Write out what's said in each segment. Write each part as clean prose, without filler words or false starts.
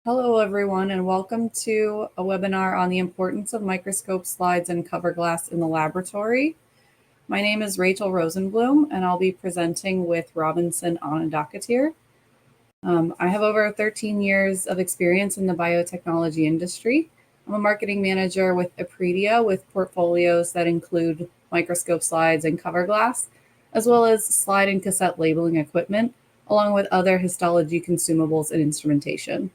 Hello, everyone, and welcome to a webinar on the importance of microscope slides and cover glass in the laboratory. My name is Rachel Rosenblum, and I'll be presenting with Robinson Anandakathir. I have over 13 years of experience in the biotechnology industry. I'm a marketing manager with Apredia with portfolios that include microscope slides and cover glass, as well as slide and cassette labeling equipment, along with other histology consumables and instrumentation.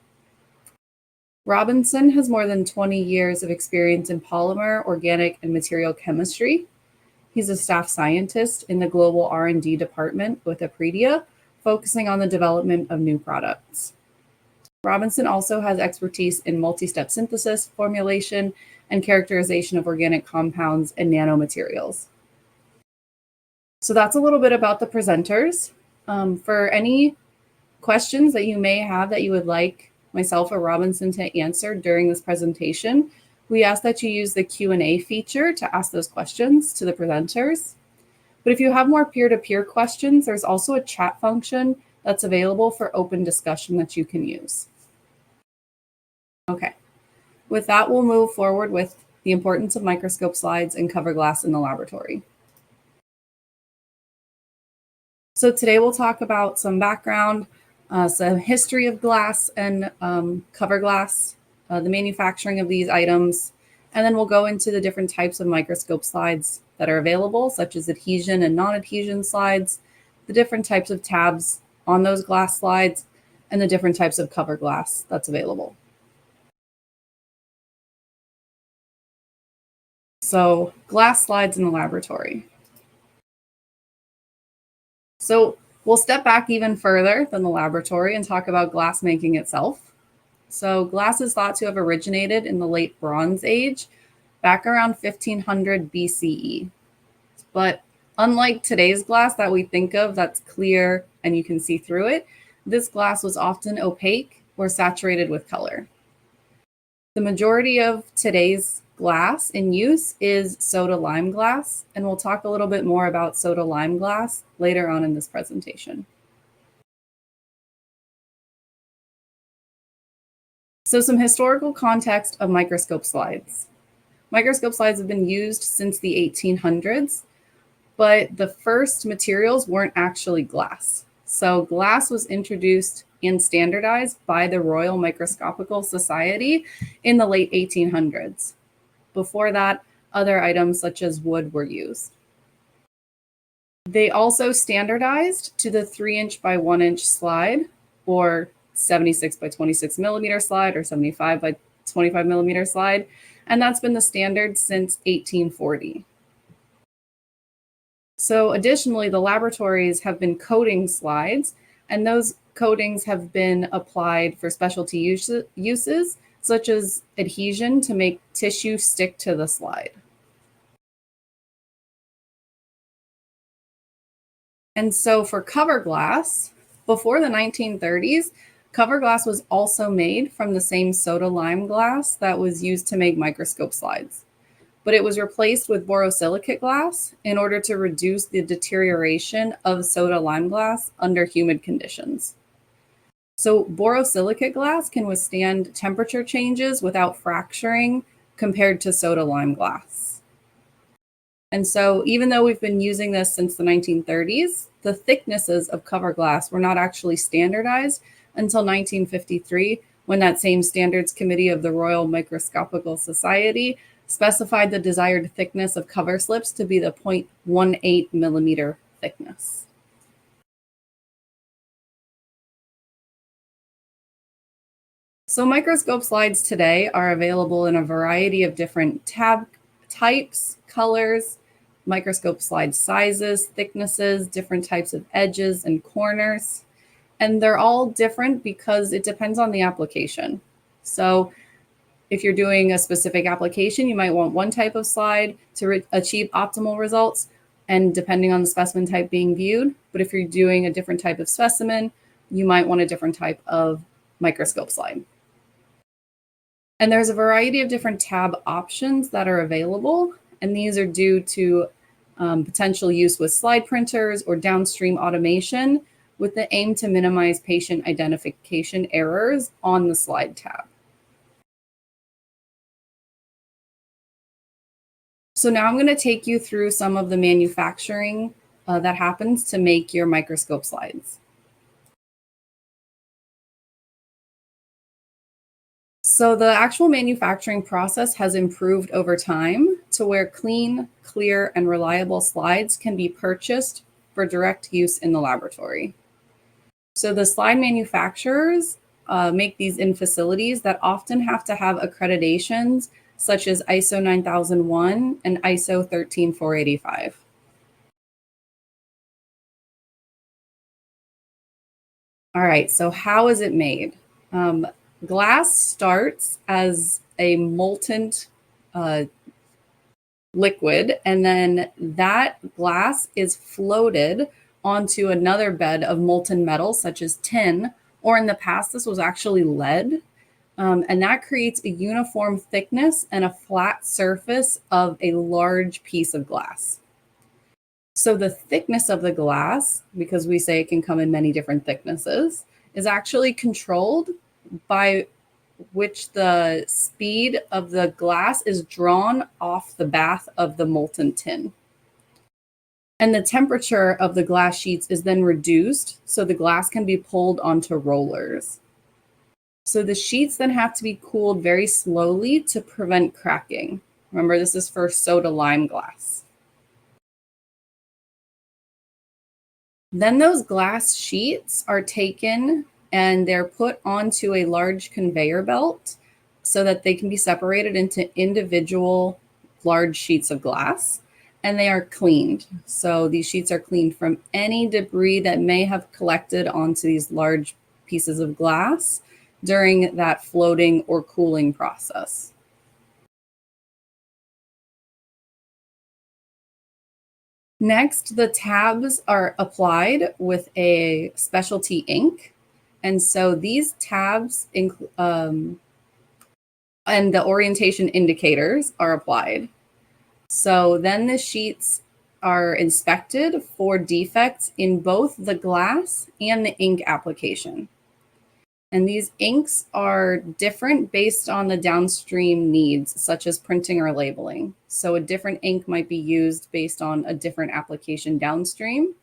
Robinson has more than 20 years of experience in polymer, organic, and material chemistry. He's a staff scientist in the global R&D department with Apredia, focusing on the development of new products. Robinson also has expertise in multi-step synthesis, formulation, and characterization of organic compounds and nanomaterials. So that's a little bit about the presenters. For any questions that you may have that you would like myself or Robinson to answer during this presentation, we ask that you use the Q&A feature to ask those questions to the presenters. But if you have more peer-to-peer questions, there's also a chat function that's available for open discussion that you can use. Okay, with that, we'll move forward with the importance of microscope slides and cover glass in the laboratory. So today we'll talk about some background, some history of glass and cover glass, the manufacturing of these items, and then we'll go into the different types of microscope slides that are available, such as adhesion and non-adhesion slides, the different types of tabs on those glass slides, and the different types of cover glass that's available. So glass slides in the laboratory. So we'll step back even further than the laboratory and talk about glass making itself. So glass is thought to have originated in the late Bronze Age, back around 1500 BCE. But unlike today's glass that we think of that's clear and you can see through it, this glass was often opaque or saturated with color. The majority of today's glass in use is soda lime glass, and we'll talk a little bit more about soda lime glass later on in this presentation. So some historical context of microscope slides. Microscope slides have been used since the 1800s, but the first materials weren't actually glass. So glass was introduced and standardized by the Royal Microscopical Society in the late 1800s. Before that, other items such as wood were used. They also standardized to the 3-inch by 1-inch slide, or 76 by 26 millimeter slide, or 75 by 25 millimeter slide, and that's been the standard since 1840. So additionally, the laboratories have been coating slides, and those coatings have been applied for specialty uses, such as adhesion to make tissue stick to the slide. And so for cover glass, before the 1930s, cover glass was also made from the same soda lime glass that was used to make microscope slides. But it was replaced with borosilicate glass in order to reduce the deterioration of soda lime glass under humid conditions. So borosilicate glass can withstand temperature changes without fracturing compared to soda lime glass. And so even though we've been using this since the 1930s, the thicknesses of cover glass were not actually standardized until 1953, when that same standards committee of the Royal Microscopical Society specified the desired thickness of cover slips to be the 0.18 millimeter thickness. So microscope slides today are available in a variety of different tab types, colors, microscope slide sizes, thicknesses, different types of edges and corners. And they're all different because it depends on the application. So if you're doing a specific application, you might want one type of slide to achieve optimal results, and depending on the specimen type being viewed. But if you're doing a different type of specimen, you might want a different type of microscope slide. And there's a variety of different tab options that are available, and these are due to potential use with slide printers or downstream automation, with the aim to minimize patient identification errors on the slide tab. So now I'm going to take you through some of the manufacturing that happens to make your microscope slides. So the actual manufacturing process has improved over time to where clean, clear, and reliable slides can be purchased for direct use in the laboratory. So the slide manufacturers make these in facilities that often have to have accreditations such as ISO 9001 and ISO 13485. All right, so how is it made? Glass starts as a molten uh, liquid, and then that glass is floated onto another bed of molten metal, such as tin, or in the past, this was actually lead. And that creates a uniform thickness and a flat surface of a large piece of glass. So the thickness of the glass, because we say it can come in many different thicknesses, is actually controlled by which the speed of the glass is drawn off the bath of the molten tin. And the temperature of the glass sheets is then reduced so the glass can be pulled onto rollers. So the sheets then have to be cooled very slowly to prevent cracking. Remember, this is for soda lime glass. Then those glass sheets are taken and they're put onto a large conveyor belt so that they can be separated into individual large sheets of glass, and they are cleaned. So these sheets are cleaned from any debris that may have collected onto these large pieces of glass during that floating or cooling process. Next, the tabs are applied with a specialty ink. And so these tabs and the orientation indicators are applied. So then the sheets are inspected for defects in both the glass and the ink application. And these inks are different based on the downstream needs, such as printing or labeling. So a different ink might be used based on a different application downstream,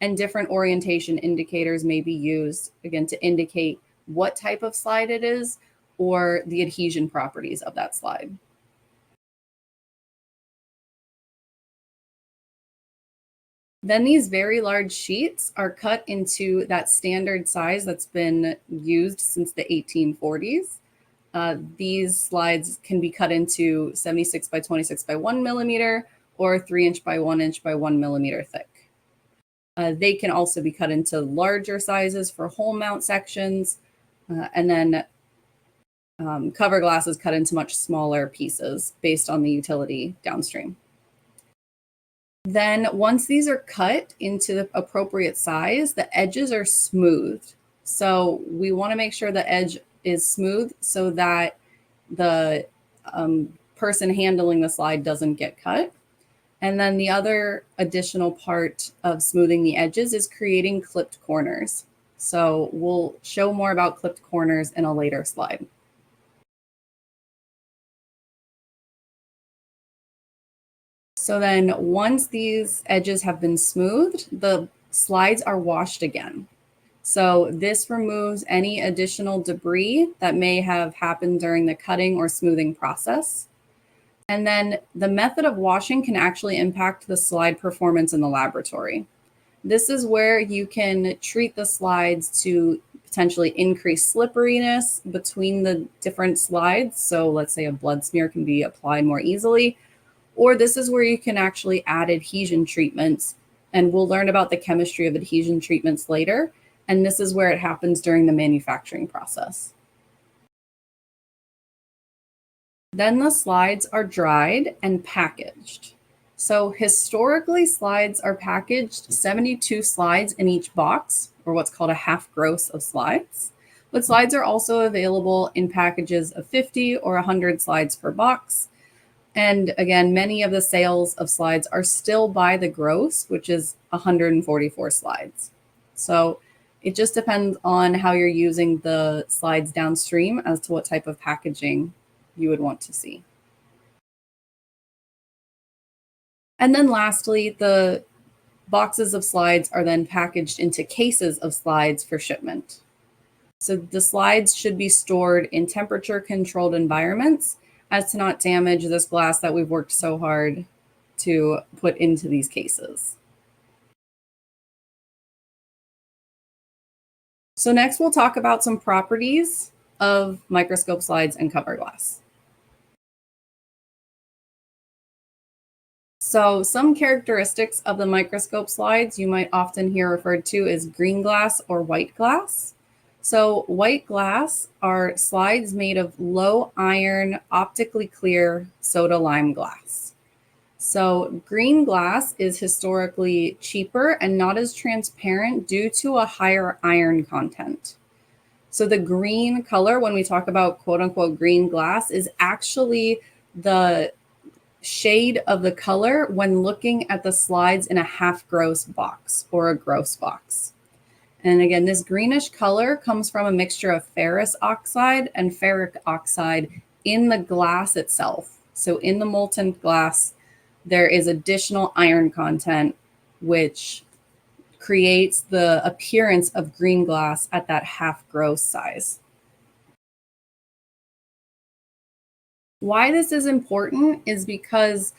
and different orientation indicators may be used, again, to indicate what type of slide it is or the adhesion properties of that slide. Then these very large sheets are cut into that standard size that's been used since the 1840s. These slides can be cut into 76 by 26 by 1 millimeter or 3-inch by 1-inch by 1 millimeter thick. They can also be cut into larger sizes for hole mount sections, and then cover glass is cut into much smaller pieces based on the utility downstream. Then once these are cut into the appropriate size, the edges are smoothed. So we want to make sure the edge is smooth so that the person handling the slide doesn't get cut. And then the other additional part of smoothing the edges is creating clipped corners. So we'll show more about clipped corners in a later slide. So then once these edges have been smoothed, the slides are washed again. So this removes any additional debris that may have happened during the cutting or smoothing process. And then the method of washing can actually impact the slide performance in the laboratory. This is where you can treat the slides to potentially increase slipperiness between the different slides. So let's say a blood smear can be applied more easily, or this is where you can actually add adhesion treatments. And we'll learn about the chemistry of adhesion treatments later. And this is where it happens during the manufacturing process. Then the slides are dried and packaged. So historically, slides are packaged 72 slides in each box, or what's called a half gross of slides. But slides are also available in packages of 50 or 100 slides per box. And again, many of the sales of slides are still by the gross, which is 144 slides. So it just depends on how you're using the slides downstream as to what type of packaging you would want to see. And then lastly, the boxes of slides are then packaged into cases of slides for shipment. So the slides should be stored in temperature controlled environments as to not damage this glass that we've worked so hard to put into these cases. So next we'll talk about some properties of microscope slides and cover glass. So some characteristics of the microscope slides you might often hear referred to as green glass or white glass. So white glass are slides made of low iron, optically clear soda lime glass. So green glass is historically cheaper and not as transparent due to a higher iron content. So the green color, when we talk about quote unquote green glass, is actually the shade of the color when looking at the slides in a half gross box or a gross box. And again, this greenish color comes from a mixture of ferrous oxide and ferric oxide in the glass itself. So in the molten glass, there is additional iron content, which creates the appearance of green glass at that half gross size. Why this is important is because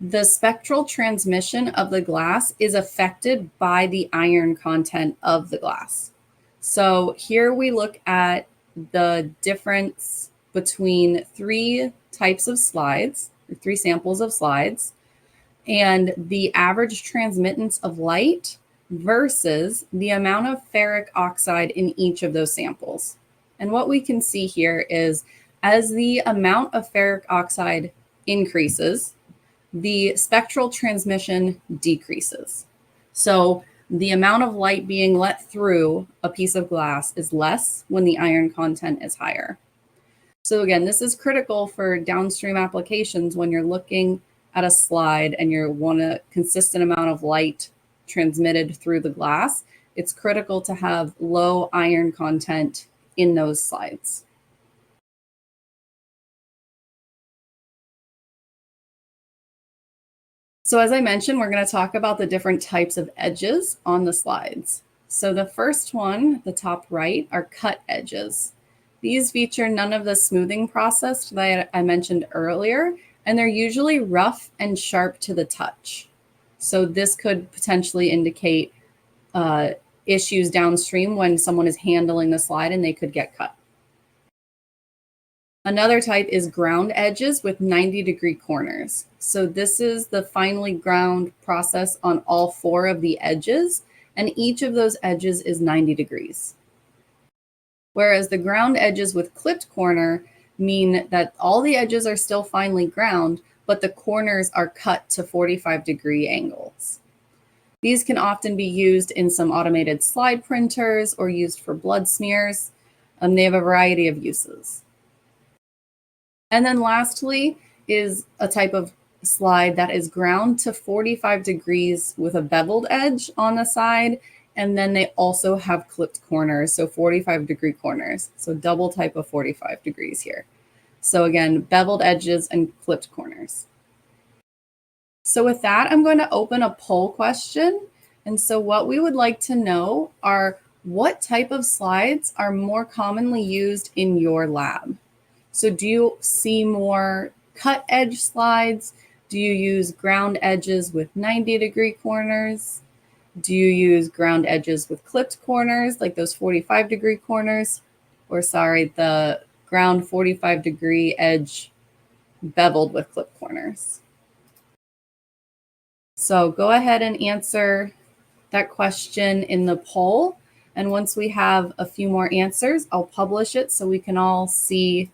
the spectral transmission of the glass is affected by the iron content of the glass. So here we look at the difference between three types of slides, or three samples of slides, and the average transmittance of light versus the amount of ferric oxide in each of those samples. And what we can see here is as the amount of ferric oxide increases, the spectral transmission decreases. So the amount of light being let through a piece of glass is less when the iron content is higher. So again, this is critical for downstream applications when you're looking at a slide and you want a consistent amount of light transmitted through the glass. It's critical to have low iron content in those slides. So as I mentioned, we're going to talk about the different types of edges on the slides. So the first one, the top right, are cut edges. These feature none of the smoothing process that I mentioned earlier, and they're usually rough and sharp to the touch. So this could potentially indicate issues downstream when someone is handling the slide and they could get cut. Another type is ground edges with 90-degree corners. So this is the finely ground process on all four of the edges, and each of those edges is 90 degrees. Whereas the ground edges with clipped corner mean that all the edges are still finely ground, but the corners are cut to 45-degree angles. These can often be used in some automated slide printers or used for blood smears. They have a variety of uses. And then lastly is a type of slide that is ground to 45 degrees with a beveled edge on the side. And then they also have clipped corners, so 45-degree corners. So double type of 45 degrees here. So again, beveled edges and clipped corners. So with that, I'm going to open a poll question. And so what we would like to know are what type of slides are more commonly used in your lab? So do you see more cut edge slides? Do you use ground edges with 90-degree corners? Do you use ground edges with clipped corners, like those 45-degree corners? Or sorry, the ground 45-degree edge beveled with clipped corners? So go ahead and answer that question in the poll. And once we have a few more answers, I'll publish it so we can all see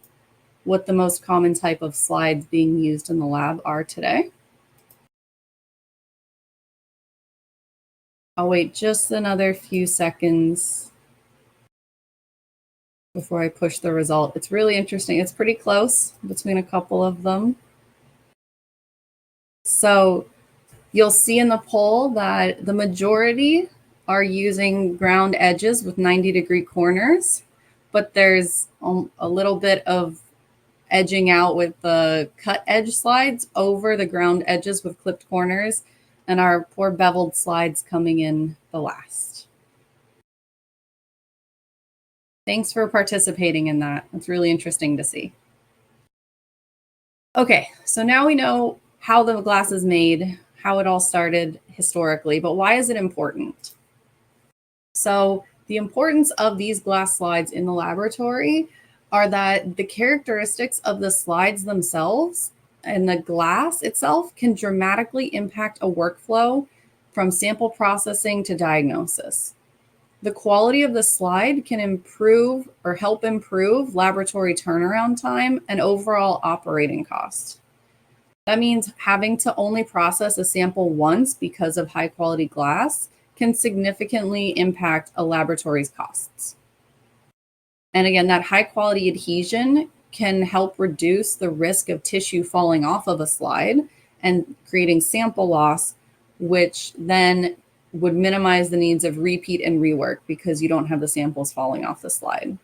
what the most common type of slides being used in the lab are today. I'll wait just another few seconds before I push the result. It's really interesting. It's pretty close between a couple of them. So you'll see in the poll that the majority are using ground edges with 90-degree corners, but there's a little bit of edging out with the cut edge slides over the ground edges with clipped corners, and our poor beveled slides coming in the last. Thanks for participating in that. It's really interesting to see. Okay, so now we know how the glass is made, how it all started historically, but why is it important? So the importance of these glass slides in the laboratory are that the characteristics of the slides themselves and the glass itself can dramatically impact a workflow from sample processing to diagnosis. The quality of the slide can improve or help improve laboratory turnaround time and overall operating cost. That means having to only process a sample once because of high quality glass can significantly impact a laboratory's costs. And again, that high quality adhesion can help reduce the risk of tissue falling off of a slide and creating sample loss, which then would minimize the needs of repeat and rework because you don't have the samples falling off the slide.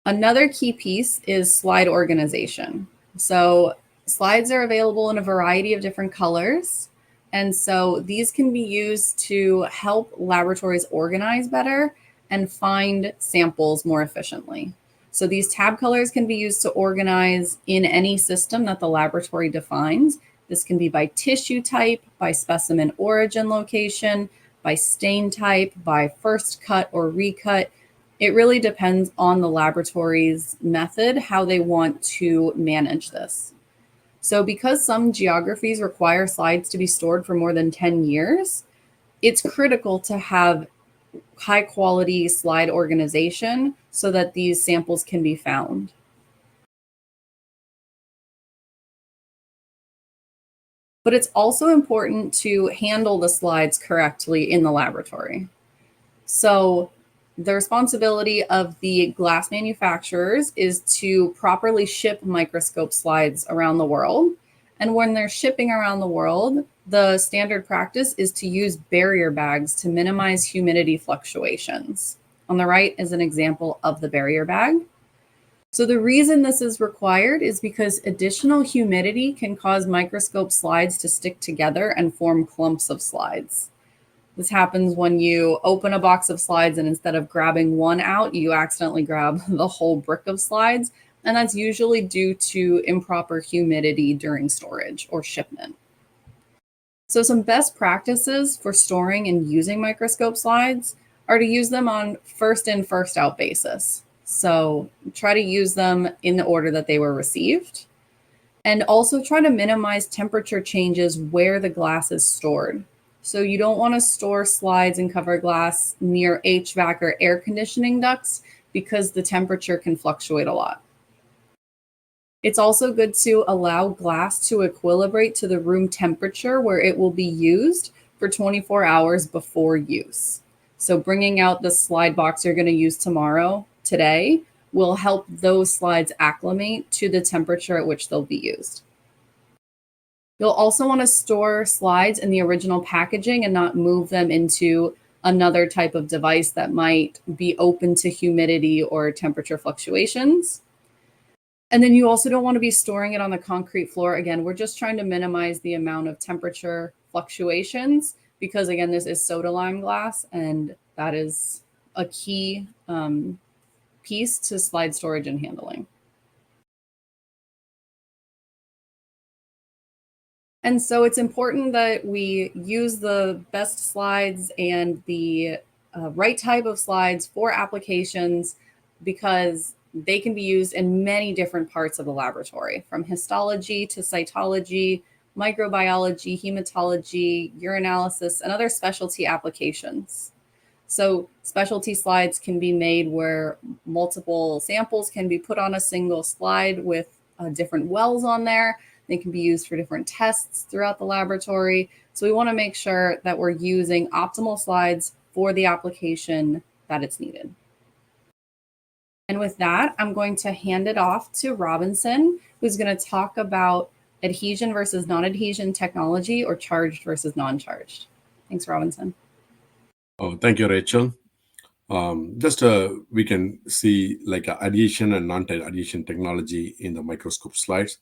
Another key piece is slide organization. So slides are available in a variety of different colors. And so these can be used to help laboratories organize better and find samples more efficiently. So these tab colors can be used to organize in any system that the laboratory defines. This can be by tissue type, by specimen origin location, by stain type, by first cut or recut. It really depends on the laboratory's method, how they want to manage this. So because some geographies require slides to be stored for more than 10 years, it's critical to have high quality slide organization so that these samples can be found. But it's also important to handle the slides correctly in the laboratory. So the responsibility of the glass manufacturers is to properly ship microscope slides around the world. And when they're shipping around the world, the standard practice is to use barrier bags to minimize humidity fluctuations. On the right is an example of the barrier bag. So the reason this is required is because additional humidity can cause microscope slides to stick together and form clumps of slides. This happens when you open a box of slides and instead of grabbing one out, you accidentally grab the whole brick of slides. And that's usually due to improper humidity during storage or shipment. So some best practices for storing and using microscope slides are to use them on first in, first out basis. So try to use them in the order that they were received. And also try to minimize temperature changes where the glass is stored. So you don't want to store slides and cover glass near HVAC or air conditioning ducts because the temperature can fluctuate a lot. It's also good to allow glass to equilibrate to the room temperature where it will be used for 24 hours before use. So bringing out the slide box you're going to use today, will help those slides acclimate to the temperature at which they'll be used. You'll also want to store slides in the original packaging and not move them into another type of device that might be open to humidity or temperature fluctuations. And then you also don't want to be storing it on the concrete floor. Again, we're just trying to minimize the amount of temperature fluctuations because, again, this is soda lime glass, and that is a key piece to slide storage and handling. And so it's important that we use the best slides and the right type of slides for applications because they can be used in many different parts of the laboratory, from histology to cytology, microbiology, hematology, urinalysis, and other specialty applications. So specialty slides can be made where multiple samples can be put on a single slide with different wells on there. They can be used for different tests throughout the laboratory. So we want to make sure that we're using optimal slides for the application that it's needed. And with that, I'm going to hand it off to Robinson, who's going to talk about adhesion versus non-adhesion technology, or charged versus non-charged? Thanks, Robinson. Oh, thank you, Rachel. Just we can see like adhesion and non-adhesion technology in the microscope slides.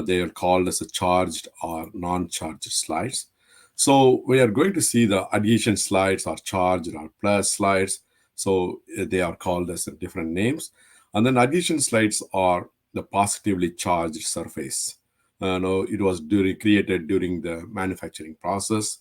They are called as a charged or non-charged slides. So we are going to see the adhesion slides or charged or plus slides. So they are called as different names. And then adhesion slides are the positively charged surface. No, it was created during the manufacturing process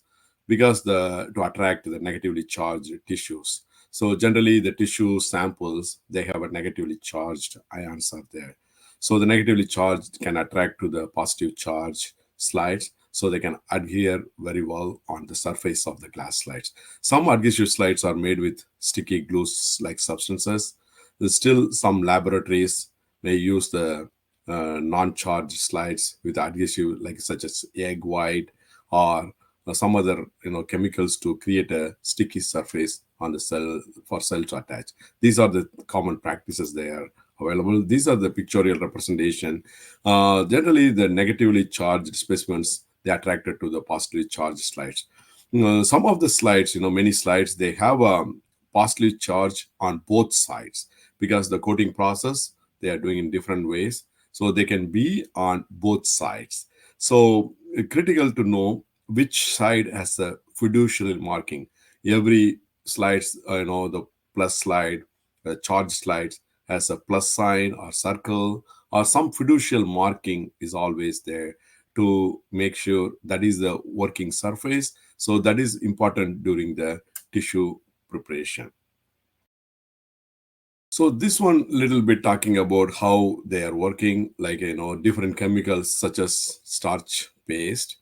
because to attract the negatively charged tissues. So generally, the tissue samples they have a negatively charged ions are there. So the negatively charged can attract to the positive charge slides, so they can adhere very well on the surface of the glass slides. Some adhesive slides are made with sticky glues-like substances. There's still some laboratories may use the non-charged slides with adhesive like such as egg white or some other chemicals to create a sticky surface on the cell for cell to attach. These are the common practices they are available. These are the pictorial representation. Generally, the negatively charged specimens they attracted to the positively charged slides. Some of the slides, many slides, they have a positively charge on both sides because the coating process they are doing in different ways, so they can be on both sides. So critical to know which side has a fiduciary marking. Every slides, the plus slide, the charge slides has a plus sign or circle or some fiducial marking is always there to make sure that is the working surface. So that is important during the tissue preparation. So this one little bit talking about how they are working, like different chemicals such as starch paste,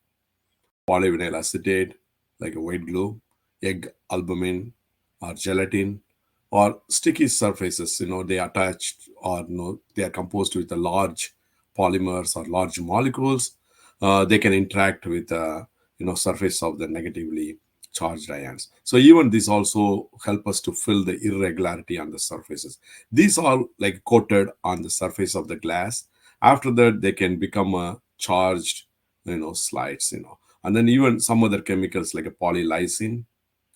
polyvinyl acetate, like a white glue, egg albumin, or gelatin, or sticky surfaces. They attached or they are composed with a large polymers or large molecules. They can interact with the surface of the negatively charged ions. So even this also help us to fill the irregularity on the surfaces. These are like coated on the surface of the glass. After that, they can become a charged slides. And then even some other chemicals like a polylysine,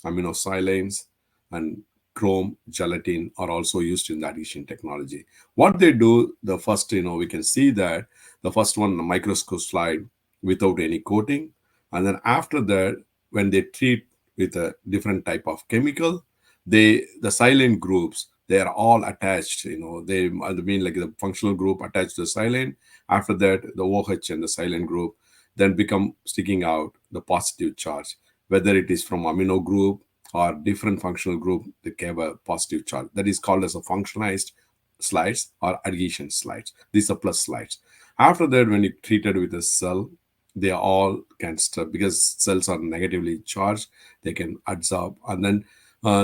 aminosilanes, and chrome gelatin are also used in the adhesion technology. What they do, the first, we can see that the first one, the microscope slide without any coating. And then after that, when they treat with a different type of chemical, the silane groups, they are all attached, they I mean like the functional group attached to the silane. After that, the OH and the silane group then become sticking out the positive charge, whether it is from amino group or different functional group, they have a positive charge. That is called as a functionized slides or adhesion slides. These are plus slides. After that, when you treated with a cell, they all can stop because cells are negatively charged. They can adsorb and then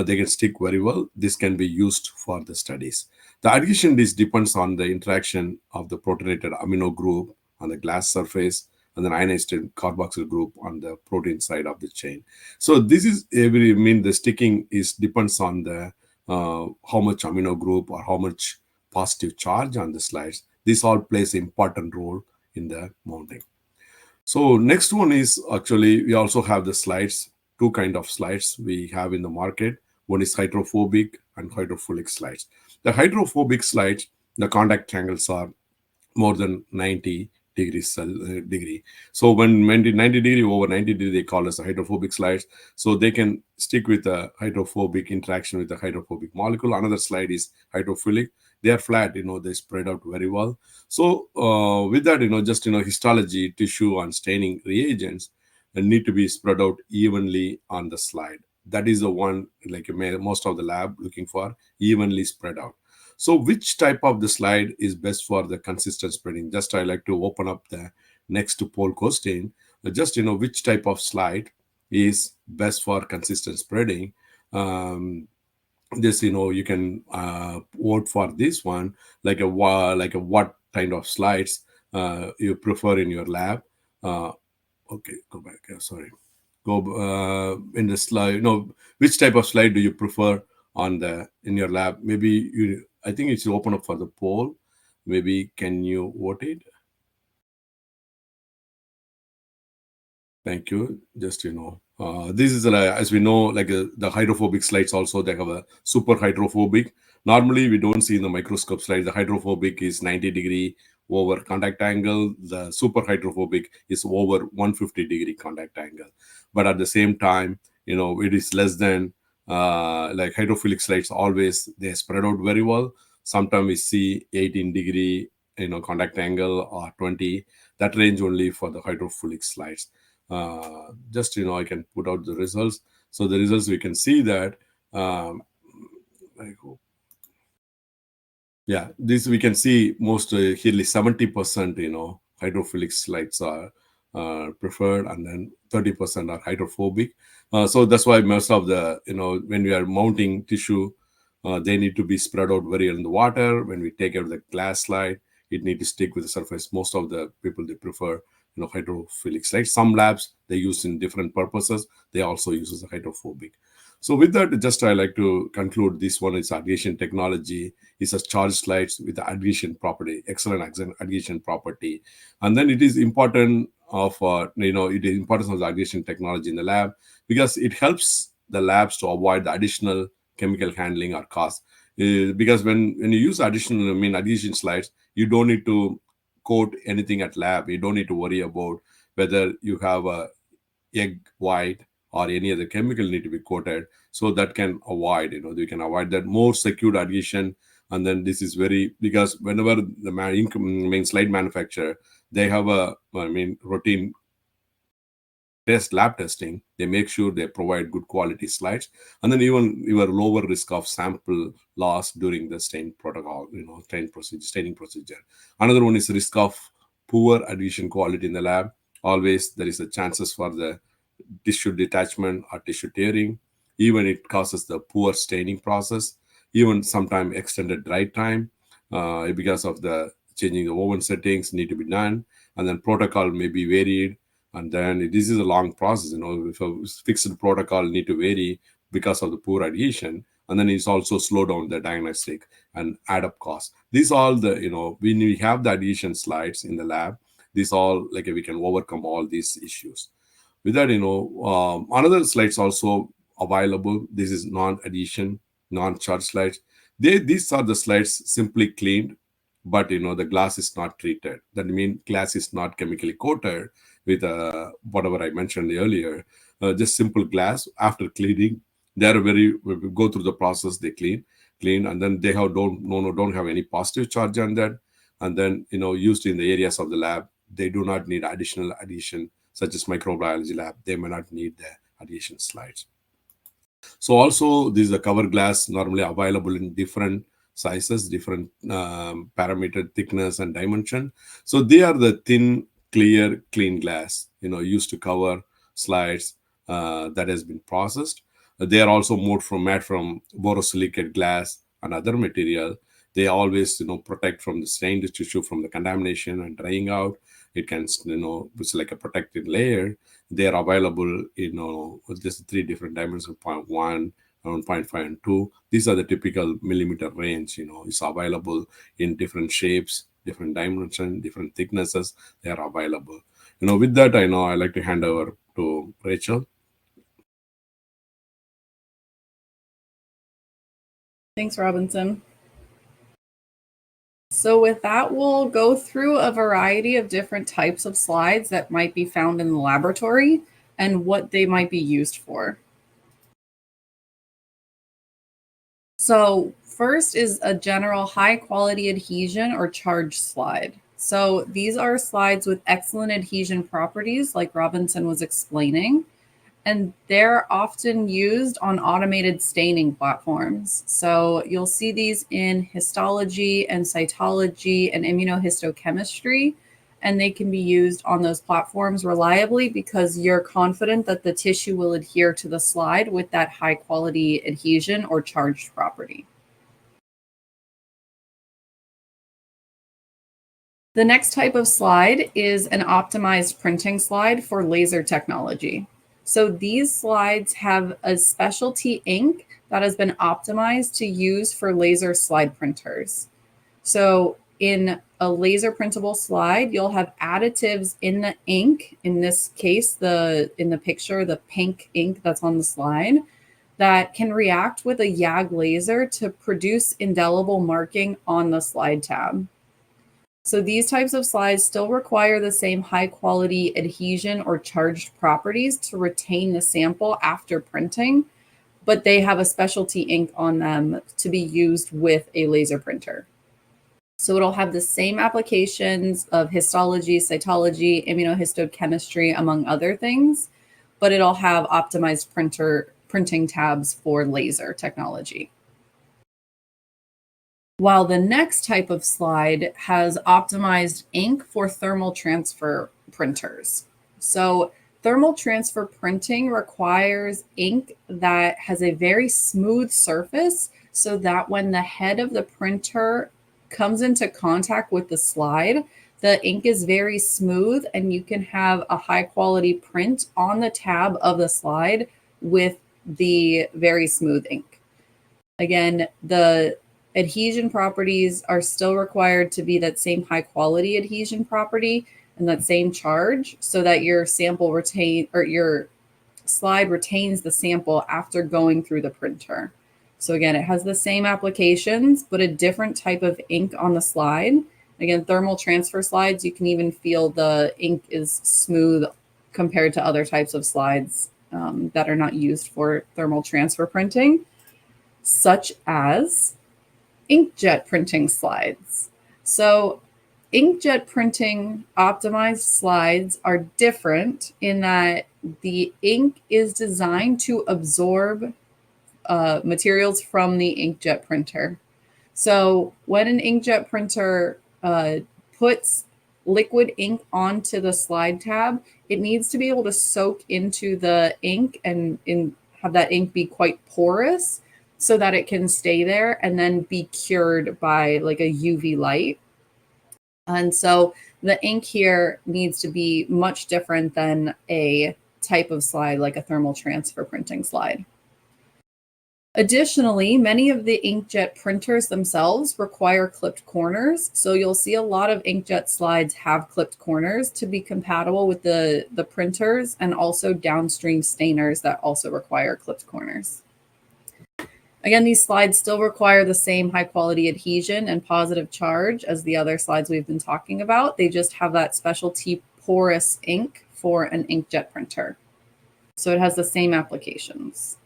they can stick very well. This can be used for the studies. The adhesion this depends on the interaction of the protonated amino group on the glass surface and then ionized carboxyl group on the protein side of the chain. So this is the sticking is depends on the how much amino group or how much positive charge on the slides. This all plays an important role in the mounting. So next one is actually we also have the slides, two kind of slides we have in the market. One is hydrophobic and hydrophilic slides. The hydrophobic slides, the contact angles are more than 90 degrees degree. So when 90 degree over 90 degree, they call as a hydrophobic slides. So they can stick with a hydrophobic interaction with the hydrophobic molecule. Another slide is hydrophilic. They are flat, they spread out very well. So with that, just, histology, tissue and staining reagents need to be spread out evenly on the slide. That is the one like most of the lab looking for, evenly spread out. So which type of the slide is best for the consistent spreading? Just I like to open up the next poll question. Just, which type of slide is best for consistent spreading. This, you can vote for this one, like a what kind of slides you prefer in your lab. Okay, go back. Sorry. Go in the slide. Which type of slide do you prefer on the in your lab? Maybe I think it's open up for the poll. Maybe can you vote it? Thank you. Just this is as we know, like the hydrophobic slides also they have a super hydrophobic. Normally, we don't see in the microscope slide. The hydrophobic is 90-degree over contact angle. The super hydrophobic is over 150-degree contact angle. But at the same time, it is less than like hydrophilic slides. Always they spread out very well. Sometimes we see 18-degree contact angle or 20. That range only for the hydrophilic slides. Just I can put out the results. So the results we can see that I hope. Yeah, this we can see most nearly 70% hydrophilic slides are preferred, and then 30% are hydrophobic. So that's why most of the when we are mounting tissue, they need to be spread out very in the water. When we take out the glass slide, it need to stick with the surface. Most of the people they prefer hydrophilic slides. Some labs they use in different purposes. They also use the hydrophobic. So with that, just I like to conclude this one is adhesion technology is a charge slides with the adhesion property, excellent adhesion property. And then it is important of, it is importance of the adhesion technology in the lab because it helps the labs to avoid the additional chemical handling or cost. Because when you use adhesion slides, you don't need to coat anything at lab. You don't need to worry about whether you have a egg white or any other chemical need to be coated, so that can avoid you can avoid that more secured adhesion. And then this is very because whenever the main slide manufacturer they have a routine lab testing, they make sure they provide good quality slides, and then even your lower risk of sample loss during the stain protocol, staining procedure. Another one is risk of poor adhesion quality in the lab. Always there is a chances for the tissue detachment or tissue tearing. Even it causes the poor staining process, even sometimes extended dry time because of the changing the oven settings need to be done, and then protocol may be varied. And then this is a long process. If a fixed protocol need to vary because of the poor adhesion, and then it's also slow down the diagnostic and add up costs. These all the when we have the adhesion slides in the lab, these all like we can overcome all these issues. With that, another slides also available. This is non-adhesion, non-charge slides. These are the slides simply cleaned, but the glass is not treated. That means glass is not chemically coated with whatever I mentioned earlier. Just simple glass after cleaning. They are we go through the process. They clean, and then they don't have any positive charge on that. And then used in the areas of the lab, they do not need additional adhesion such as microbiology lab. They may not need the adhesion slides. So also this is a cover glass normally available in different sizes, different parameter thickness and dimension. So they are the thin, clear, clean glass, used to cover slides that has been processed. They are also made from borosilicate glass and other material. They always, protect from the stained tissue from the contamination and drying out. It can, it's like a protected layer. They are available, with just three different dimensions, 0.1, around 0.5 and 2. These are the typical millimeter range, it's available in different shapes, different dimensions, different thicknesses. They are available. With that, I like to hand over to Rachel. Thanks, Robinson. So with that, we'll go through a variety of different types of slides that might be found in the laboratory and what they might be used for. So first is a general high quality adhesion or charge slide. So these are slides with excellent adhesion properties like Robinson was explaining, and they're often used on automated staining platforms. So you'll see these in histology and cytology and immunohistochemistry, and they can be used on those platforms reliably because you're confident that the tissue will adhere to the slide with that high quality adhesion or charged property. The next type of slide is an optimized printing slide for laser technology. So these slides have a specialty ink that has been optimized to use for laser slide printers. So in a laser printable slide, you'll have additives in the ink. In this case, in the picture, the pink ink that's on the slide, that can react with a YAG laser to produce indelible marking on the slide tab. So these types of slides still require the same high quality adhesion or charged properties to retain the sample after printing, but they have a specialty ink on them to be used with a laser printer. So it'll have the same applications of histology, cytology, immunohistochemistry, among other things, but it'll have optimized printing tabs for laser technology. While the next type of slide has optimized ink for thermal transfer printers. So thermal transfer printing requires ink that has a very smooth surface so that when the head of the printer comes into contact with the slide, the ink is very smooth and you can have a high quality print on the tab of the slide with the very smooth ink. Again, the adhesion properties are still required to be that same high quality adhesion property and that same charge so that your sample your slide retains the sample after going through the printer. So again, it has the same applications, but a different type of ink on the slide. Again, thermal transfer slides, you can even feel the ink is smooth compared to other types of slides that are not used for thermal transfer printing, such as inkjet printing slides. So inkjet printing optimized slides are different in that the ink is designed to absorb materials from the inkjet printer. So when an inkjet printer puts liquid ink onto the slide tab, it needs to be able to soak into the ink and have that ink be quite porous so that it can stay there and then be cured by like a UV light. And so the ink here needs to be much different than a type of slide like a thermal transfer printing slide. Additionally, many of the inkjet printers themselves require clipped corners. So you'll see a lot of inkjet slides have clipped corners to be compatible with the printers, and also downstream stainers that also require clipped corners. Again, these slides still require the same high quality adhesion and positive charge as the other slides we've been talking about. They just have that specialty porous ink for an inkjet printer. So it has the same applications.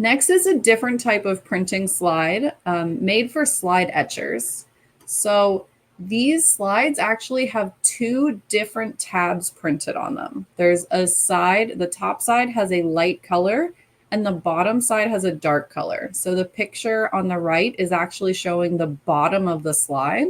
Next is a different type of printing slide made for slide etchers. So these slides actually have two different tabs printed on them. There's a side, the top side has a light color and the bottom side has a dark color. So the picture on the right is actually showing the bottom of the slide.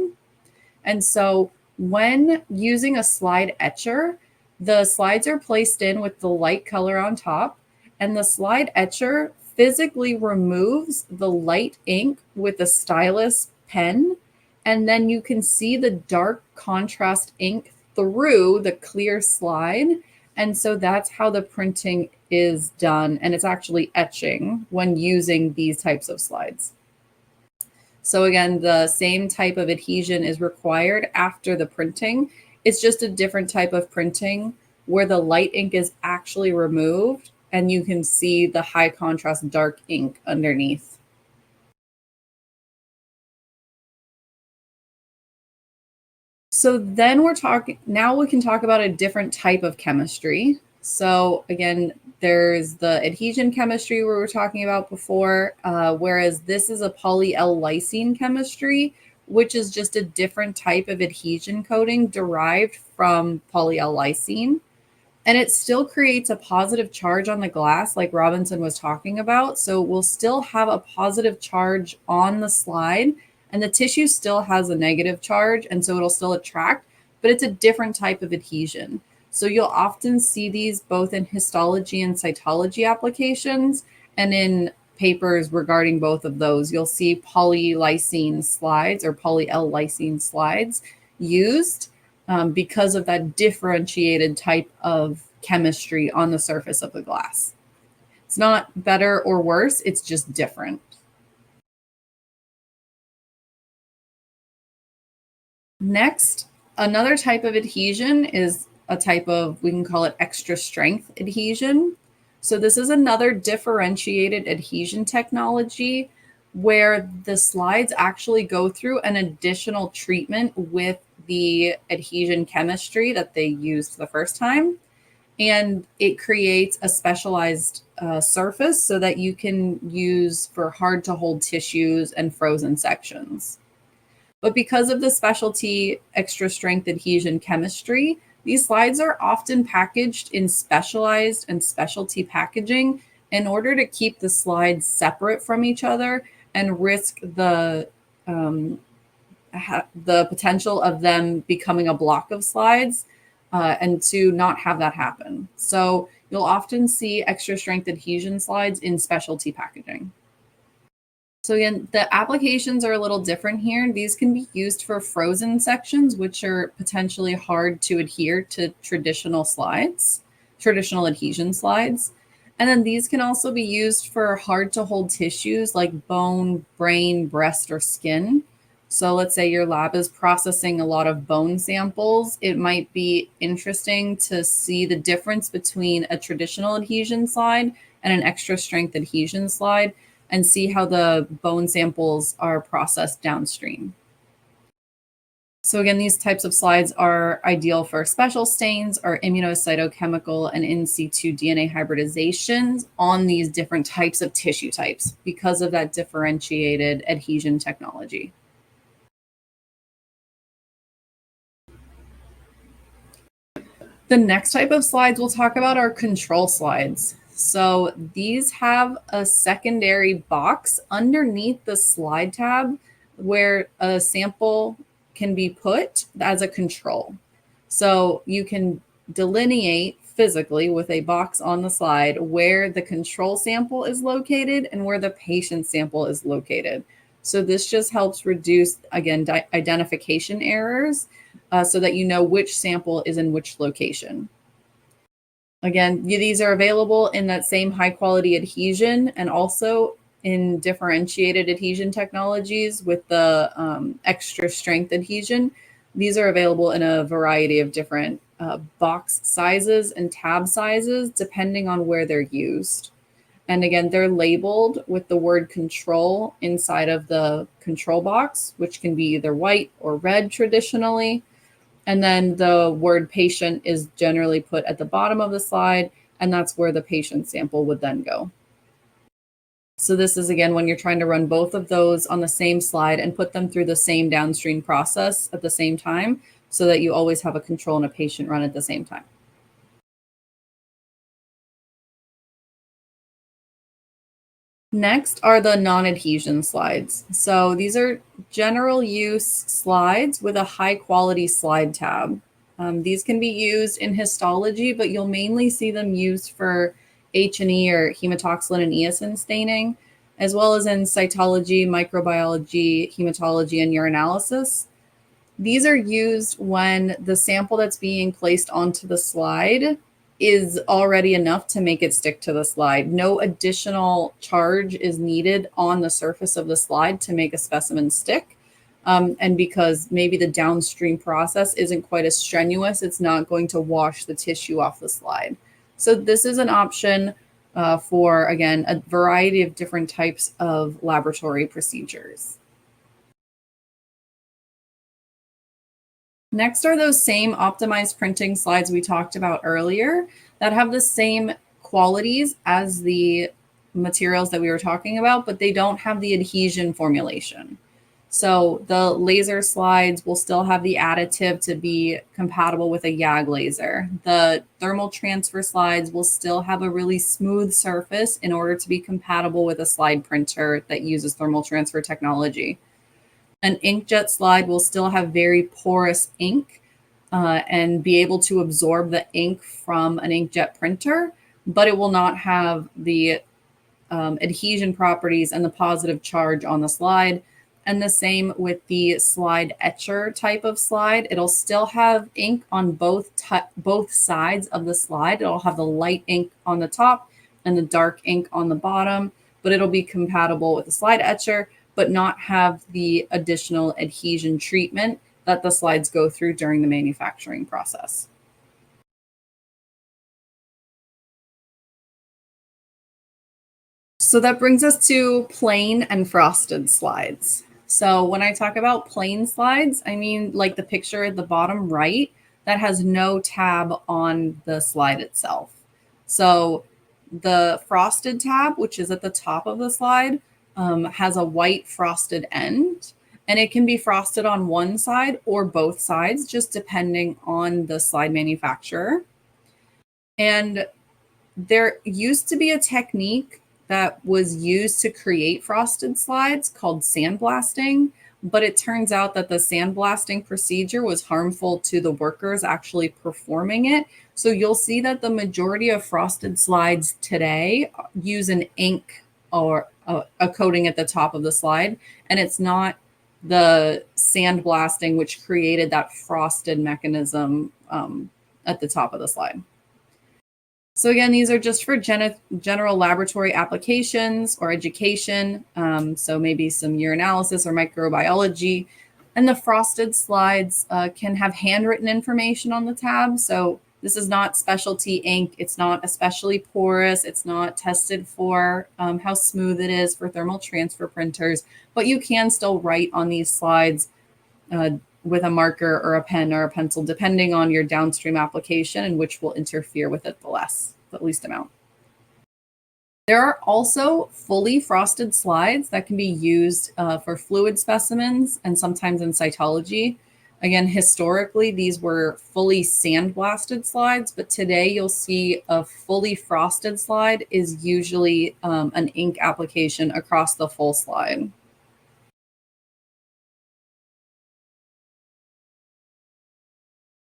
And so when using a slide etcher, the slides are placed in with the light color on top, and the slide etcher physically removes the light ink with a stylus pen, and then you can see the dark contrast ink through the clear slide. And so that's how the printing is done, and it's actually etching when using these types of slides. So again, the same type of adhesion is required after the printing. It's just a different type of printing where the light ink is actually removed and you can see the high contrast dark ink underneath. So then now we can talk about a different type of chemistry. So again, there's the adhesion chemistry we were talking about before, whereas this is a poly-L-lysine chemistry, which is just a different type of adhesion coating derived from poly-L-lysine. And it still creates a positive charge on the glass like Robinson was talking about. So we'll still have a positive charge on the slide, and the tissue still has a negative charge, and so it'll still attract, but it's a different type of adhesion. So you'll often see these both in histology and cytology applications, and in papers regarding both of those, you'll see polylysine slides or poly-L-lysine slides used because of that differentiated type of chemistry on the surface of the glass. It's not better or worse, it's just different. Next, another type of adhesion is a type of, we can call it extra strength adhesion. So this is another differentiated adhesion technology where the slides actually go through an additional treatment with the adhesion chemistry that they used the first time. And it creates a specialized surface so that you can use for hard to hold tissues and frozen sections. But because of the specialty extra strength adhesion chemistry, these slides are often packaged in specialized and specialty packaging in order to keep the slides separate from each other and risk the potential of them becoming a block of slides and to not have that happen. So you'll often see extra strength adhesion slides in specialty packaging. So again, the applications are a little different here. These can be used for frozen sections, which are potentially hard to adhere to traditional slides, traditional adhesion slides. And then these can also be used for hard to hold tissues like bone, brain, breast, or skin. So let's say your lab is processing a lot of bone samples. It might be interesting to see the difference between a traditional adhesion slide and an extra strength adhesion slide and see how the bone samples are processed downstream. So again, these types of slides are ideal for special stains or immunocytochemical and in situ DNA hybridizations on these different types of tissue types because of that differentiated adhesion technology. The next type of slides we'll talk about are control slides. So these have a secondary box underneath the slide tab where a sample can be put as a control. So you can delineate physically with a box on the slide where the control sample is located and where the patient sample is located. So this just helps reduce, again, identification errors so that you know which sample is in which location. Again, these are available in that same high quality adhesion and also in differentiated adhesion technologies with the extra strength adhesion. These are available in a variety of different box sizes and tab sizes depending on where they're used. And again, they're labeled with the word control inside of the control box, which can be either white or red traditionally. And then the word patient is generally put at the bottom of the slide, and that's where the patient sample would then go. So this is, again, when you're trying to run both of those on the same slide and put them through the same downstream process at the same time so that you always have a control and a patient run at the same time. Next are the non-adhesion slides. So these are general use slides with a high quality slide tab. These can be used in histology, but you'll mainly see them used for H&E or hematoxylin and eosin staining, as well as in cytology, microbiology, hematology, and urinalysis. These are used when the sample that's being placed onto the slide is already enough to make it stick to the slide. No additional charge is needed on the surface of the slide to make a specimen stick. And because maybe the downstream process isn't quite as strenuous, it's not going to wash the tissue off the slide. So this is an option for, again, a variety of different types of laboratory procedures. Next are those same optimized printing slides we talked about earlier that have the same qualities as the materials that we were talking about, but they don't have the adhesion formulation. So the laser slides will still have the additive to be compatible with a YAG laser. The thermal transfer slides will still have a really smooth surface in order to be compatible with a slide printer that uses thermal transfer technology. An inkjet slide will still have very porous ink and be able to absorb the ink from an inkjet printer, but it will not have the adhesion properties and the positive charge on the slide. And the same with the slide etcher type of slide. It'll still have ink on both sides of the slide. It'll have the light ink on the top and the dark ink on the bottom, but it'll be compatible with the slide etcher, but not have the additional adhesion treatment that the slides go through during the manufacturing process. So that brings us to plain and frosted slides. So when I talk about plain slides, I mean like the picture at the bottom right that has no tab on the slide itself. So the frosted tab, which is at the top of the slide, has a white frosted end, and it can be frosted on one side or both sides, just depending on the slide manufacturer. And there used to be a technique that was used to create frosted slides called sandblasting, but it turns out that the sandblasting procedure was harmful to the workers actually performing it. So you'll see that the majority of frosted slides today use an ink or a coating at the top of the slide, and it's not the sandblasting which created that frosted mechanism at the top of the slide. So again, these are just for general laboratory applications or education. So maybe some urinalysis or microbiology. And the frosted slides can have handwritten information on the tab. So this is not specialty ink. It's not especially porous. It's not tested for how smooth it is for thermal transfer printers. But you can still write on these slides with a marker or a pen or a pencil, depending on your downstream application and which will interfere with it the least amount. There are also fully frosted slides that can be used for fluid specimens and sometimes in cytology. Again, historically, these were fully sandblasted slides, but today you'll see a fully frosted slide is usually an ink application across the full slide.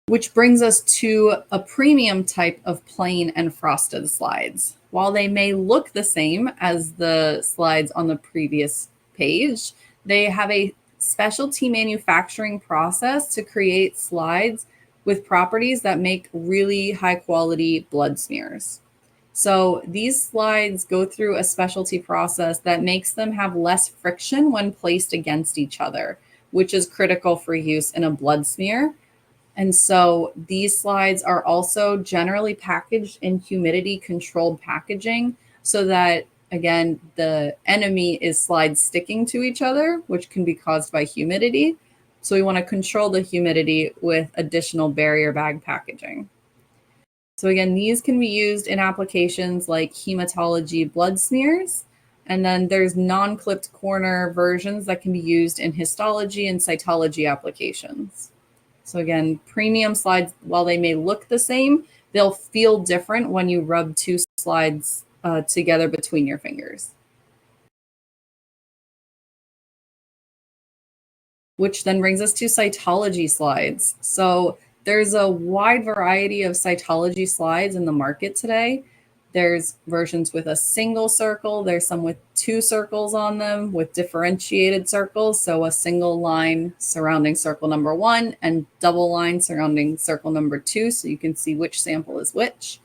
Which brings us to a premium type of plain and frosted slides. While they may look the same as the slides on the previous page, they have a specialty manufacturing process to create slides with properties that make really high quality blood smears. So these slides go through a specialty process that makes them have less friction when placed against each other, which is critical for use in a blood smear. And so these slides are also generally packaged in humidity controlled packaging so that, again, the enemy is slides sticking to each other, which can be caused by humidity. So we want to control the humidity with additional barrier bag packaging. So again, these can be used in applications like hematology blood smears. And then there's non-clipped corner versions that can be used in histology and cytology applications. So again, premium slides, while they may look the same, they'll feel different when you rub two slides together between your fingers. Which then brings us to cytology slides. So there's a wide variety of cytology slides in the market today. There's versions with a single circle. There's some with two circles on them with differentiated circles. So a single line surrounding circle number 1 and double line surrounding circle number 2. So you can see which sample is which.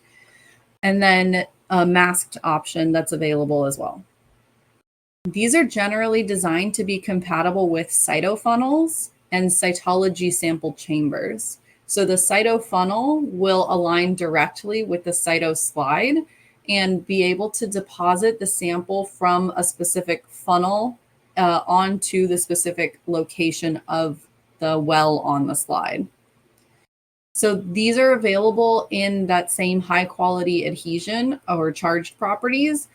And then a masked option that's available as well. These are generally designed to be compatible with cytofunnels and cytology sample chambers. So the cytofunnel will align directly with the cytoslide and be able to deposit the sample from a specific funnel onto the specific location of the well on the slide. So these are available in that same high quality adhesion or charged properties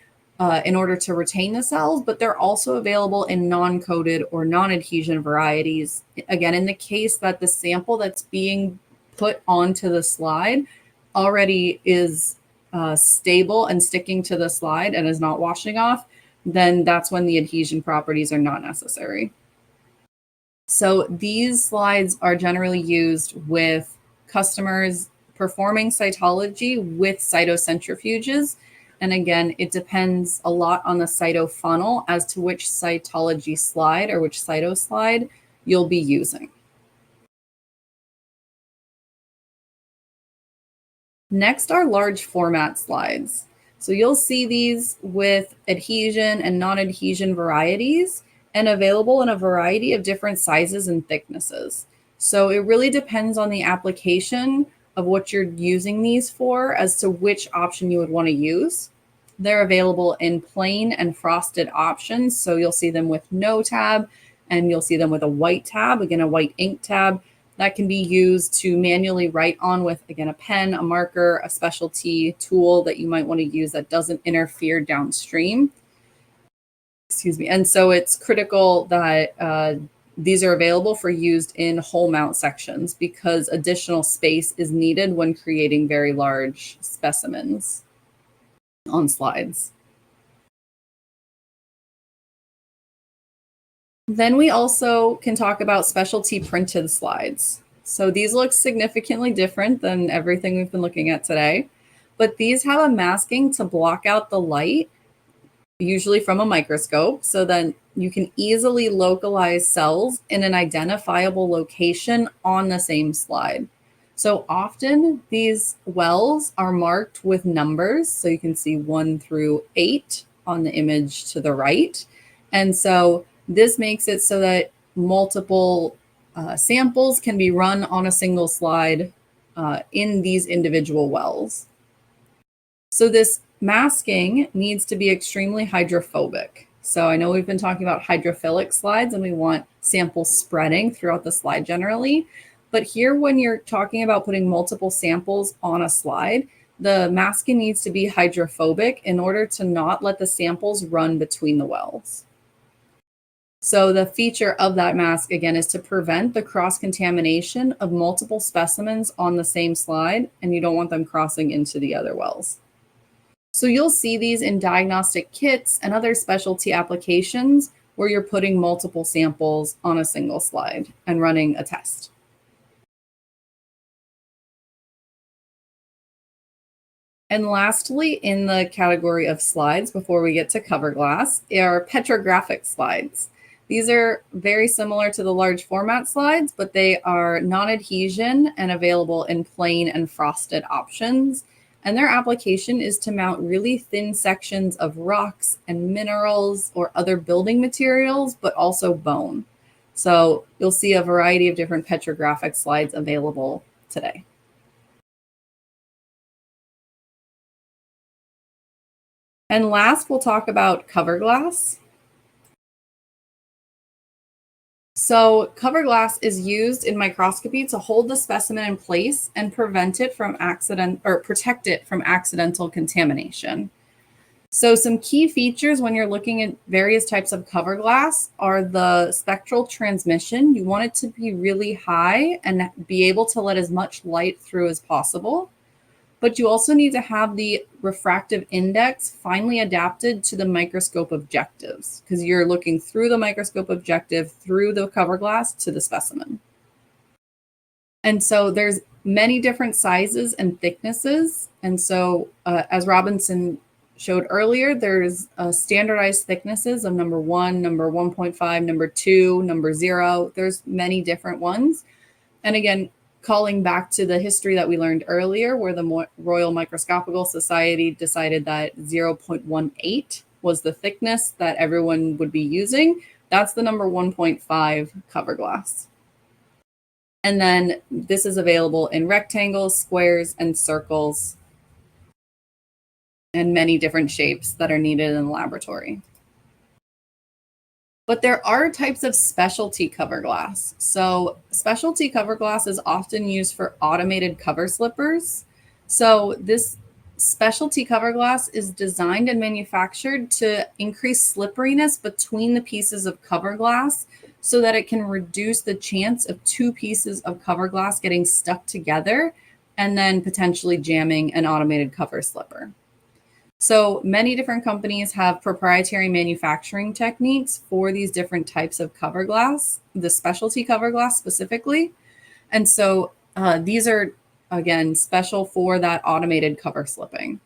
in order to retain the cells, but they're also available in non-coated or non-adhesion varieties. Again, in the case that the sample that's being put onto the slide already is stable and sticking to the slide and is not washing off, then that's when the adhesion properties are not necessary. So these slides are generally used with customers performing cytology with cytocentrifuges. And again, it depends a lot on the cytofunnel as to which cytology slide or which cytoslide you'll be using. Next are large format slides. So you'll see these with adhesion and non-adhesion varieties and available in a variety of different sizes and thicknesses. So it really depends on the application of what you're using these for as to which option you would want to use. They're available in plain and frosted options. So you'll see them with no tab, and you'll see them with a white tab, again, a white ink tab that can be used to manually write on with, again, a pen, a marker, a specialty tool that you might want to use that doesn't interfere downstream. Excuse me. And so it's critical that these are available for used in hole mount sections because additional space is needed when creating very large specimens on slides. Then we also can talk about specialty printed slides. So these look significantly different than everything we've been looking at today, but these have a masking to block out the light, usually from a microscope, so then you can easily localize cells in an identifiable location on the same slide. So often these wells are marked with numbers, so you can see 1 through 8 on the image to the right. And so this makes it so that multiple samples can be run on a single slide in these individual wells. So this masking needs to be extremely hydrophobic. So I know we've been talking about hydrophilic slides and we want samples spreading throughout the slide generally. But here, when you're talking about putting multiple samples on a slide, the masking needs to be hydrophobic in order to not let the samples run between the wells. So the feature of that mask, again, is to prevent the cross-contamination of multiple specimens on the same slide, and you don't want them crossing into the other wells. So you'll see these in diagnostic kits and other specialty applications where you're putting multiple samples on a single slide and running a test. And lastly, in the category of slides, before we get to Coverglass, are petrographic slides. These are very similar to the large format slides, but they are non-adhesion and available in plain and frosted options. And their application is to mount really thin sections of rocks and minerals or other building materials, but also bone. So you'll see a variety of different petrographic slides available today. And last, we'll talk about Coverglass. So Coverglass is used in microscopy to hold the specimen in place and protect it from accidental contamination. So some key features when you're looking at various types of cover glass are the spectral transmission. You want it to be really high and be able to let as much light through as possible. But you also need to have the refractive index finely adapted to the microscope objectives because you're looking through the microscope objective through the cover glass to the specimen. And so there's many different sizes and thicknesses. And so as Robinson showed earlier, there's standardized thicknesses of number 1, number 1.5, number 2, number 0. There's many different ones. And again, calling back to the history that we learned earlier, where the Royal Microscopical Society decided that 0.18 was the thickness that everyone would be using. That's the number 1.5 cover glass. And then this is available in rectangles, squares, and circles, and many different shapes that are needed in the laboratory. But there are types of specialty cover glass. So specialty cover glass is often used for automated cover slippers. So this specialty cover glass is designed and manufactured to increase slipperiness between the pieces of cover glass so that it can reduce the chance of two pieces of cover glass getting stuck together and then potentially jamming an automated cover slipper. So many different companies have proprietary manufacturing techniques for these different types of cover glass, the specialty cover glass specifically. And so these are, again, special for that automated cover slipping.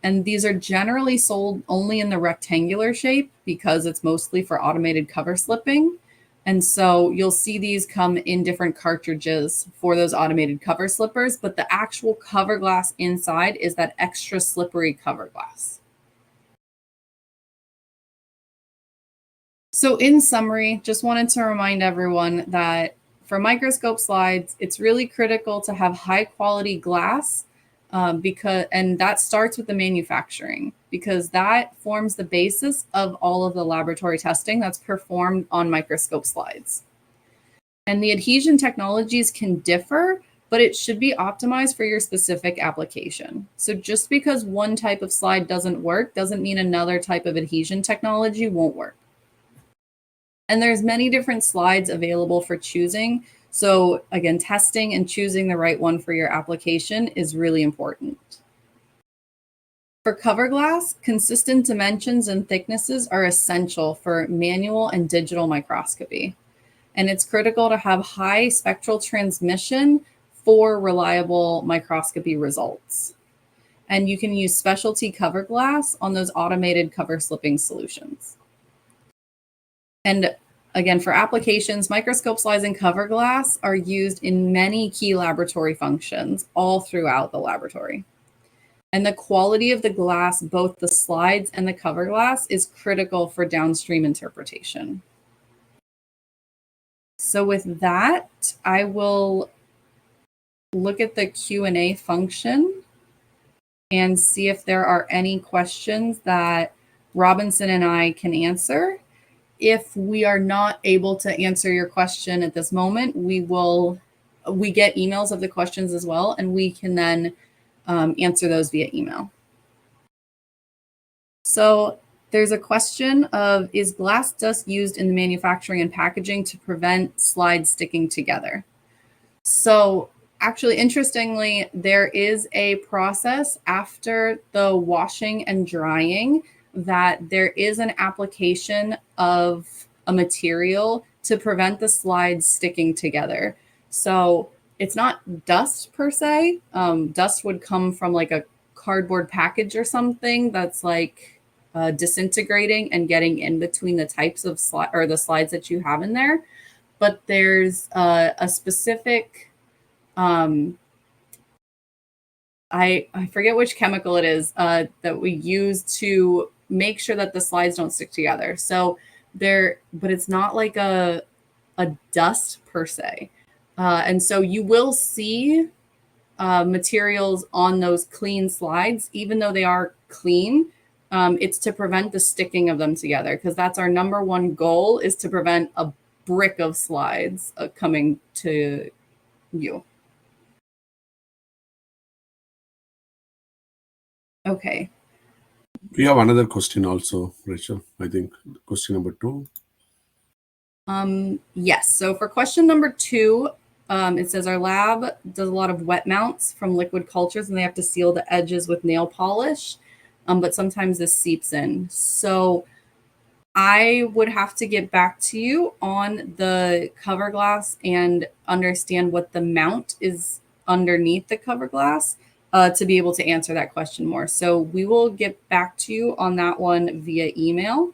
And these are generally sold only in the rectangular shape because it's mostly for automated cover slipping. And so you'll see these come in different cartridges for those automated cover slippers, but the actual cover glass inside is that extra slippery cover glass. So in summary, just wanted to remind everyone that for microscope slides, it's really critical to have high quality glass and that starts with the manufacturing, because that forms the basis of all of the laboratory testing that's performed on microscope slides. And the adhesion technologies can differ, but it should be optimized for your specific application. So just because one type of slide doesn't work doesn't mean another type of adhesion technology won't work. And there's many different slides available for choosing. So again, testing and choosing the right one for your application is really important. For Coverglass, consistent dimensions and thicknesses are essential for manual and digital microscopy. And it's critical to have high spectral transmission for reliable microscopy results. And you can use specialty cover glass on those automated cover slipping solutions. And again, for applications, microscope slides and cover glass are used in many key laboratory functions all throughout the laboratory. And the quality of the glass, both the slides and the cover glass, is critical for downstream interpretation. So with that, I will look at the Q&A function and see if there are any questions that Robinson and I can answer. If we are not able to answer your question at this moment, we get emails of the questions as well, and we can then answer those via email. So there's a question of, is glass dust used in the manufacturing and packaging to prevent slides sticking together? So actually, interestingly, there is a process after the washing and drying that there is an application of a material to prevent the slides sticking together. So it's not dust per se. Dust would come from like a cardboard package or something that's like disintegrating and getting in between the types of the slides that you have in there. But there's a specific, I forget which chemical it is that we use to make sure that the slides don't stick together. So but it's not like a dust per se. And so you will see materials on those clean slides, even though they are clean. It's to prevent the sticking of them together, because that's our number one goal, is to prevent a brick of slides coming to you. Okay. We have another question also, Rachel. I think question number 2. Yes. So for question number 2, it says our lab does a lot of wet mounts from liquid cultures, and they have to seal the edges with nail polish. But sometimes this seeps in. So I would have to get back to you on the cover glass and understand what the mount is underneath the cover glass to be able to answer that question more. So we will get back to you on that one via email.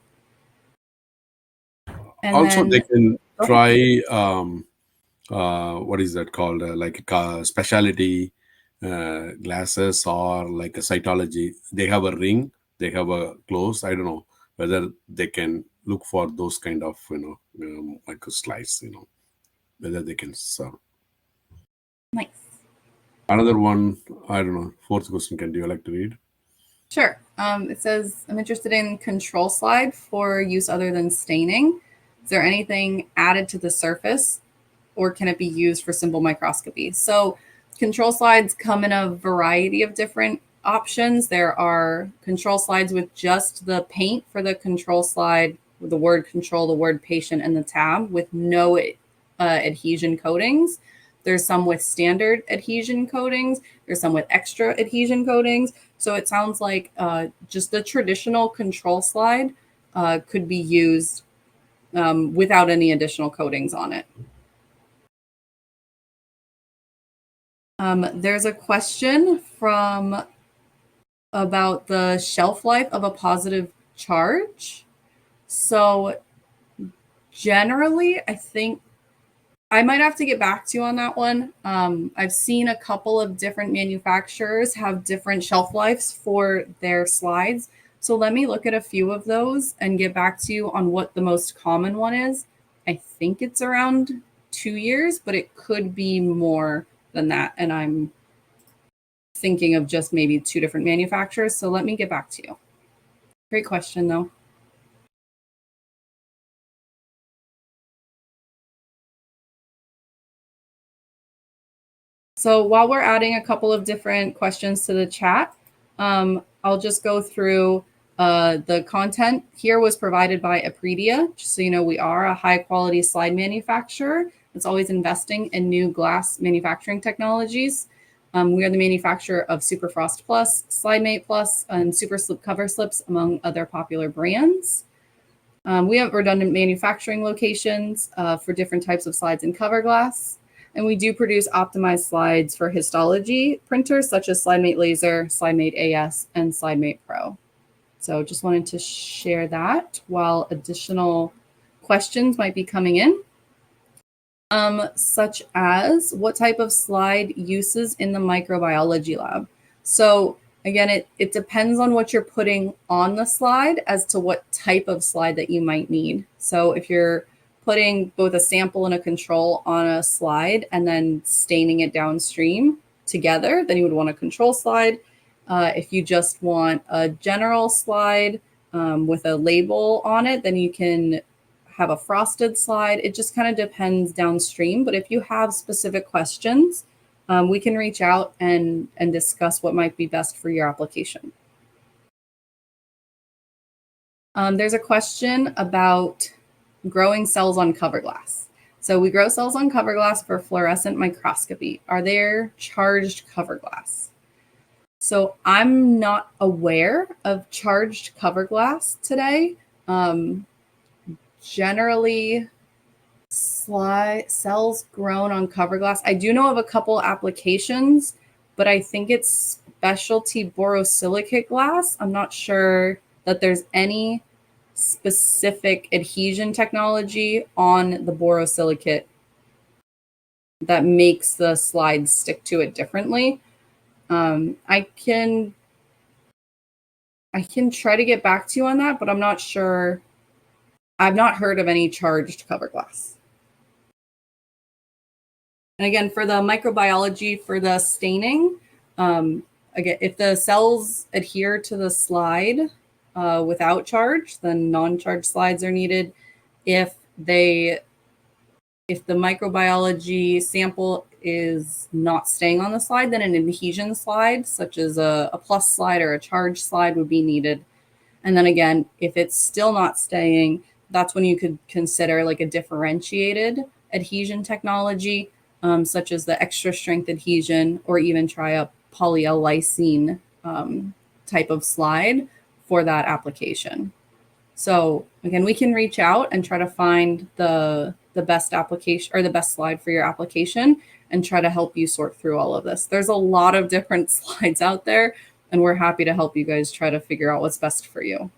And also, then, they can try, what is that called? Like specialty glasses, or like a cytology. They have a ring, they have a close. I don't know whether they can look for those kind of, micro slides, whether they can serve. nice. Another one, I don't know, 4th question, do you like to read? Sure. It says, I'm interested in control slide for use other than staining. Is there anything added to the surface, or can it be used for simple microscopy? So control slides come in a variety of different options. There are control slides with just the paint for the control slide, with the word control, the word patient, and the tab, with no adhesion coatings. There's some with standard adhesion coatings. There's some with extra adhesion coatings. So it sounds like just the traditional control slide could be used without any additional coatings on it. There's a question about the shelf life of a positive charge. So generally, I think I might have to get back to you on that one. I've seen a couple of different manufacturers have different shelf lives for their slides. So let me look at a few of those and get back to you on what the most common one is. I think it's around 2 years, but it could be more than that. And I'm thinking of just maybe 2 different manufacturers. So let me get back to you. Great question, though. So while we're adding a couple of different questions to the chat, I'll just go through the content. Here was provided by Apredia. Just so you know, we are a high quality slide manufacturer that's always investing in new glass manufacturing technologies. We are the manufacturer of Superfrost Plus, SlideMate Plus, and Super Slip cover slips, among other popular brands. We have redundant manufacturing locations for different types of slides and cover glass. And we do produce optimized slides for histology printers such as SlideMate Laser, SlideMate AS, and SlideMate Pro. So just wanted to share that while additional questions might be coming in, such as what type of slide uses in the microbiology lab. So again, it depends on what you're putting on the slide as to what type of slide that you might need. So if you're putting both a sample and a control on a slide and then staining it downstream together, then you would want a control slide. If you just want a general slide with a label on it, then you can have a frosted slide. It just kind of depends downstream. But if you have specific questions, we can reach out and discuss what might be best for your application. There's a question about growing cells on cover glass. So we grow cells on cover glass for fluorescent microscopy. Are there charged cover glass? So I'm not aware of charged cover glass today. Generally, cells grown on cover glass. I do know of a couple applications, but I think it's specialty borosilicate glass. I'm not sure that there's any specific adhesion technology on the borosilicate that makes the slides stick to it differently. I can try to get back to you on that, but I'm not sure. I've not heard of any charged cover glass. And again, for the microbiology, for the staining, again, if the cells adhere to the slide without charge, then non-charged slides are needed. If the microbiology sample is not staying on the slide, then an adhesion slide, such as a plus slide or a charged slide, would be needed. And then again, if it's still not staying, that's when you could consider like a differentiated adhesion technology, such as the extra strength adhesion, or even try a polyl-lysine type of slide for that application. So again, we can reach out and try to find the best application or the best slide for your application and try to help you sort through all of this. There's a lot of different slides out there, and we're happy to help you guys try to figure out what's best for you.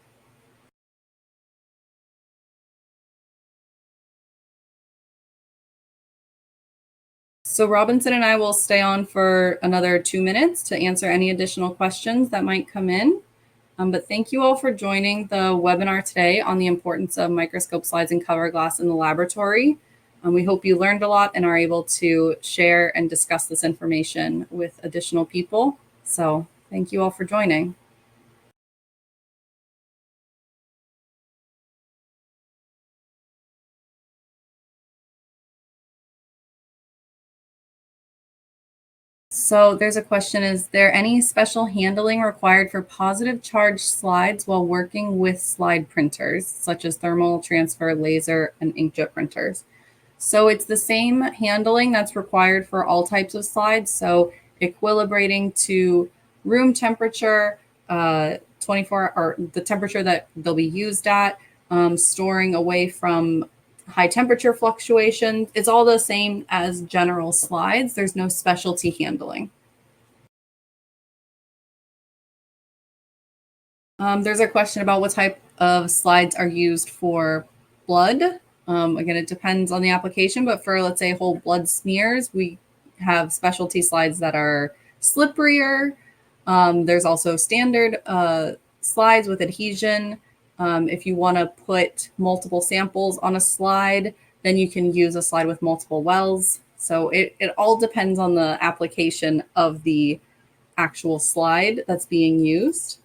So Robinson and I will stay on for another 2 minutes to answer any additional questions that might come in. But thank you all for joining the webinar today on the importance of microscope slides and cover glass in the laboratory. We hope you learned a lot and are able to share and discuss this information with additional people. So thank you all for joining. So there's a question, is there any special handling required for positive charge slides while working with slide printers, such as thermal transfer, laser, and inkjet printers? So it's the same handling that's required for all types of slides. So equilibrating to room temperature, 24 or the temperature that they'll be used at, storing away from high temperature fluctuations. It's all the same as general slides. There's no specialty handling. There's a question about what type of slides are used for blood. Again, it depends on the application, but for, let's say, whole blood smears, we have specialty slides that are slipperier. There's also standard slides with adhesion. If you want to put multiple samples on a slide, Then you can use a slide with multiple wells. So it all depends on the application of the actual slide that's being used.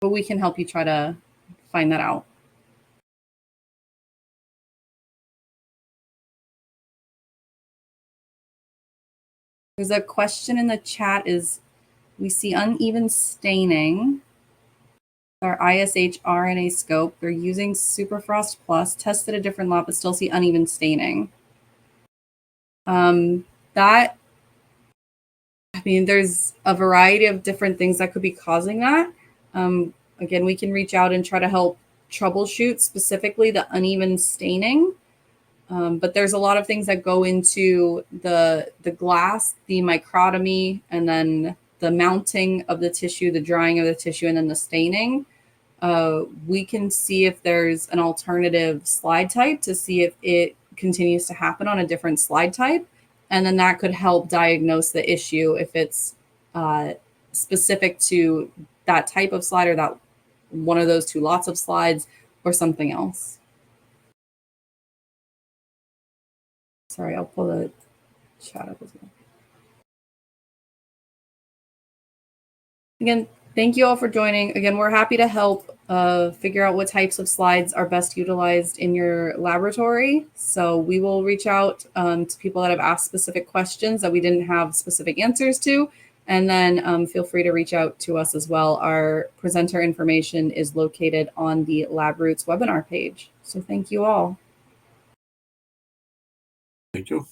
But we can help you try to find that out. There's a question in the chat is, we see uneven staining. Our ISH RNA scope, they're using Superfrost Plus, tested a different lot, but still see uneven staining. That, I mean, there's a variety of different things that could be causing that. Again, we can reach out and try to help troubleshoot specifically the uneven staining. But there's a lot of things that go into the glass, the microtomy, and then the mounting of the tissue, the drying of the tissue, and then the staining. We can see if there's an alternative slide type to see if it continues to happen on a different slide type. And then that could help diagnose the issue if it's specific to that type of slide or that one of those two lots of slides or something else. Sorry, I'll pull the chat up as well. Again, thank you all for joining. Again, we're happy to help figure out what types of slides are best utilized in your laboratory. So we will reach out to people that have asked specific questions that we didn't have specific answers to. And then feel free to reach out to us as well. Our presenter information is located on the LabRoots webinar page. So thank you all. Thank you.